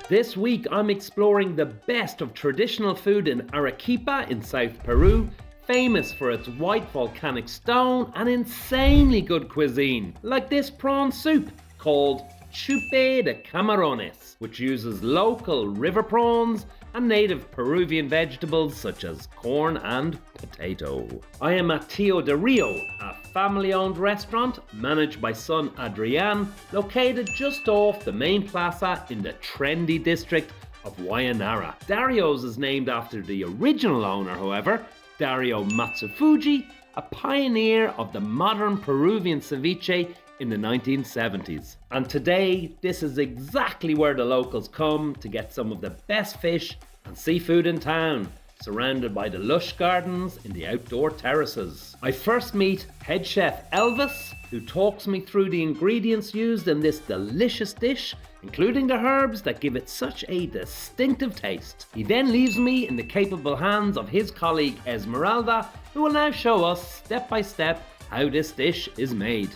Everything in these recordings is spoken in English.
This week I'm exploring the best of traditional food in Arequipa in South Peru, famous for its white volcanic stone and insanely good cuisine, like this prawn soup called CHUPE de Camarones, which uses local river prawns and native Peruvian vegetables such as corn and potato. I am at Tío Darío, a family-owned restaurant managed by son Adrian, located just off the main plaza in the trendy district of Guayanara. Dario's is named after the original owner, however, Darío Matsufuji, a pioneer of the modern Peruvian ceviche in the 1970s. And today, this is exactly where the locals come to get some of the best fish and seafood in town, surrounded by the lush gardens in the outdoor terraces. I first meet head chef Elvis, who talks me through the ingredients used in this delicious dish, including the herbs that give it such a distinctive taste. He then leaves me in the capable hands of his colleague Esmeralda, who will now show us step by step how this dish is made.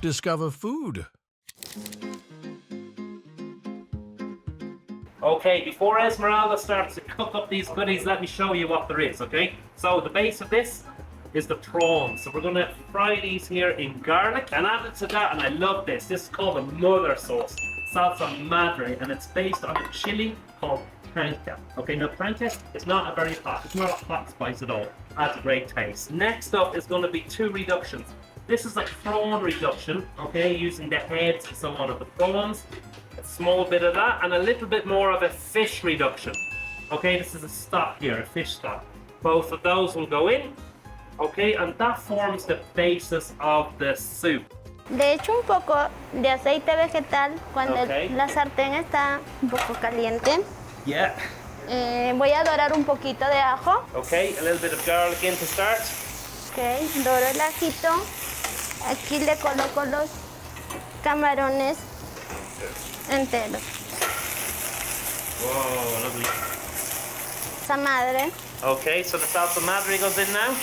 Discover food. Okay, before Esmeralda starts to cook up these goodies, let me show you what there is, okay? So the base of this is the prawns. So we're gonna fry these here in garlic, and added to that, and I love this, this is called a mother sauce, salsa madre, and it's based on a chili called tranca. Okay, now tranca is not a very hot, it's not a hot spice at all. Adds a great taste. Next up is gonna be two reductions. This is a prawn reduction, okay, using the heads and so on of the prawns. A small bit of that, and a little bit more of a fish reduction. Okay, this is a stock here, a fish stock. Both of those will go in, okay, and that forms the basis of the soup. De hecho, un poco de aceite vegetal cuando la sartén está un poco caliente. Yeah. Voy a dorar un poquito de ajo. Okay, a little bit of garlic in to start. Okay, doro el ajito. Aquí le coloco los camarones enteros. Whoa, lovely. Esa madre. Okay, so the salsa madre goes in now.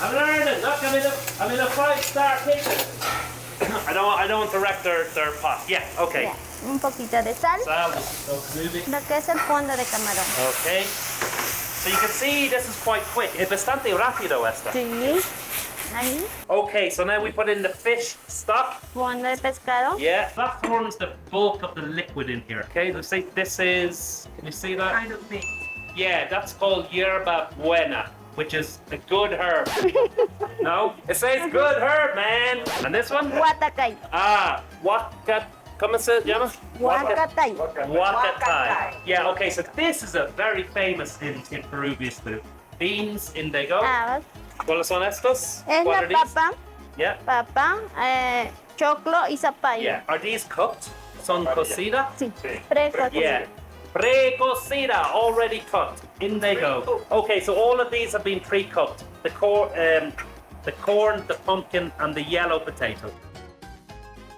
I'm learning. Look, I'm in a 5-star kitchen. I don't want to wreck their pot. Yeah, okay. Yeah. Un poquito de sal. Lo que es el fondo de camarón. Okay. So you can see this is quite quick. Es bastante rápido esta. Sí. Ahí. Okay, so now we put in the fish stock. Fondo de pescado. Yeah, that forms the bulk of the liquid in here. Okay, let's see, this is, can you see that? Kind of big. Yeah, that's called yerba buena, which is a good herb. No? It says good herb, man. And this one? Huatacay. Ah, ¿cómo se llama? Huacatay. Huacatay. Yeah, okay, so this is a very famous in Peruvian food. Beans, indigo. Habas. ¿Cuáles son estos? Es la papa. Yeah. Papa, choclo y zapallo. Yeah. Are these cooked? Son cocida? Sí. Precocida. Yeah. Pre-cocida, already cooked. In they go. Okay, so all of these have been pre-cooked. The corn, the pumpkin, and the yellow potato.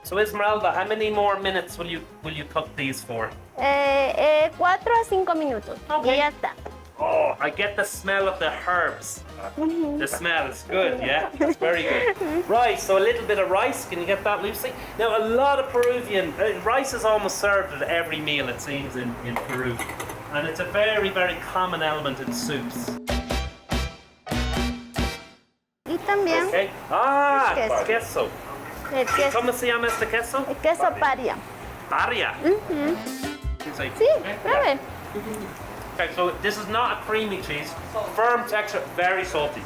So Esmeralda, how many more minutes will you cook these for? 4 a 5 minutos. Okay. Y ya está. Oh, I get the smell of the herbs. The smell is good, yeah? It's very good. Right, so a little bit of rice. Can you get that, Lucy? Now, a lot of Peruvian, rice is almost served at every meal, it seems, in Peru. And it's a very, very common element in soups. Y también Okay. Ah, queso. queso. el queso. ¿Cómo se llama este queso? El queso paria. Paria. Sí, pruebe. Okay, so this is not a creamy cheese. Firm texture, very salty.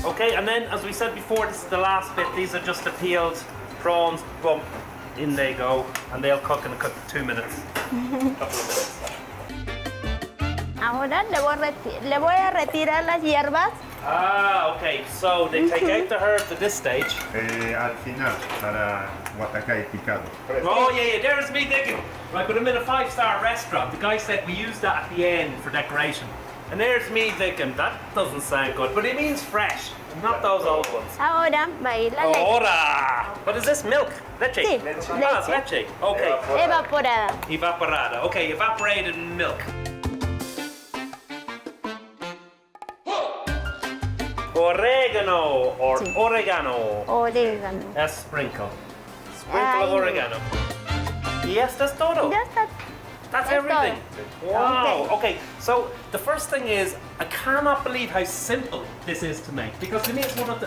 Okay, and then as we said before, this is the last bit. These are just the peeled prawns. Boom, in they go, and they'll cook in a 2 minutes. Couple of minutes. Ahora le voy a retirar las hierbas. Ah, okay. So they take out the herbs at this stage. Al final, para huatacay picado. Oh yeah, there's me thinking. Right, but I'm in a 5-star restaurant. The guy said we use that at the end for decoration. And there's me thinking, that doesn't sound good, but it means fresh, not those old ones. Ahora va a ir la leche. Ahora! What is this? Milk? Leche? Sí, Ah, it's leche. Okay. Evaporada. Evaporada. Okay, evaporated milk. Oregano or Sí. oregano. Orégano. That's sprinkle. Sprinkle Ay, of no. oregano. Y esto es todo. Ya está. That's Es everything. todo. Wow. Okay, so the first thing is, I cannot believe how simple this is to make, because to me it's one of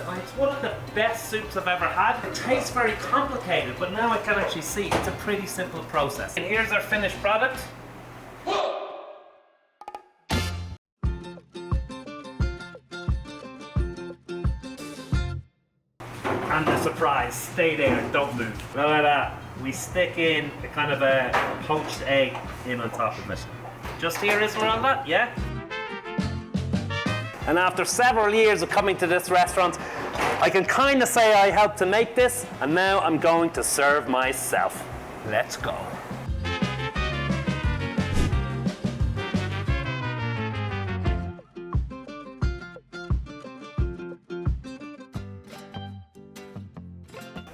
the best soups I've ever had. It tastes very complicated, but now I can actually see it's a pretty simple process. And here's our finished product. And the surprise, stay there, don't move. Look at that. We stick in a kind of a poached egg in on top of it. Just here, Esmeralda, yeah? And after several years of coming to this restaurant, I can kind of say I helped to make this, and now I'm going to serve myself. Let's go.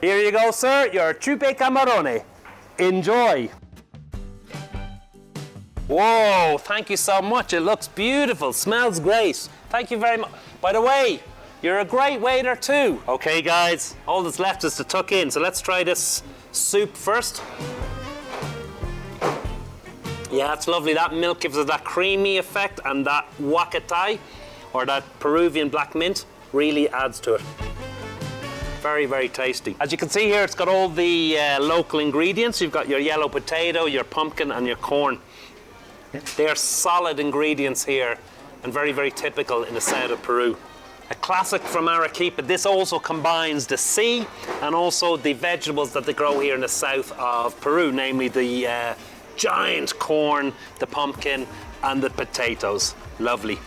Here you go, sir, your CHUPE de Camarone. Enjoy. Whoa, thank you so much. It looks beautiful, smells great. Thank you very much. By the way, you're a great waiter too. Okay, guys, all that's left is to tuck in. So let's try this soup first. Yeah, it's lovely. That milk gives it that creamy effect, and that huacatay, or that Peruvian black mint, really adds to it. Very, very tasty. As you can see here, it's got all the local ingredients. You've got your yellow potato, your pumpkin, and your corn. They are solid ingredients here, and very, very typical in the south of Peru. A classic from Arequipa. This also combines the sea and also the vegetables that they grow here in the south of Peru, namely the giant corn, the pumpkin, and the potatoes. Lovely.